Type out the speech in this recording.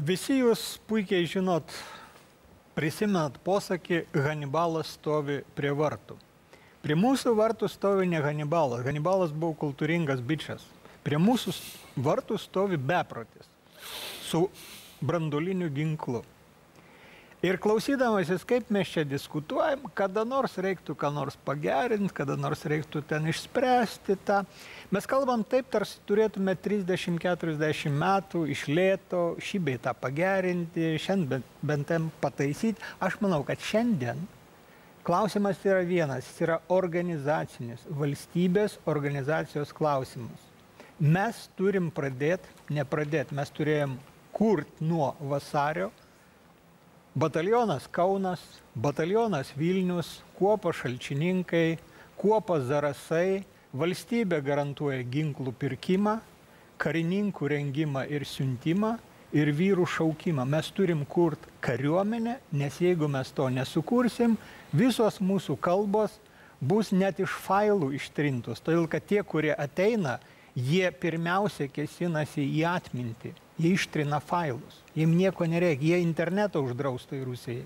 Visi jūs puikiai žinot, prisimenat posakį, Hanibalas stovi prie vartų. Prie mūsų vartų stovi ne Hanibalas. Hanibalas buvo kultūringas bičias. Prie mūsų vartų stovi beprotis su branduoliniu ginklu. Ir klausydamasis, kaip mes čia diskutuojam, kada nors reiktų ką nors pagerinti, kada nors reiktų ten išspręsti tą. Mes kalbam taip, tarsi turėtume 30-40 metų iš lėto šį bei tą pagerinti, šiandien bent tam pataisyti. Aš manau, kad šiandien klausimas yra vienas, jis yra organizacinis, valstybės organizacijos klausimas. Mes turim mes turėjom kurti nuo vasario, batalionas Kaunas, batalionas Vilnius, kuopa Šalčininkai, kuopa Zarasai, valstybė garantuoja ginklų pirkimą, karininkų rengimą ir siuntimą ir vyrų šaukimą. Mes turim kurti kariuomenę, nes jeigu mes to nesukursim, visos mūsų kalbos bus net iš failų ištrintos. Todėl, kad tie, kurie ateina, jie pirmiausia kėsinasi į atmintį. Jie ištrina failus. Jiem nieko nereikia. Jie internetą uždrausto į Rusijai.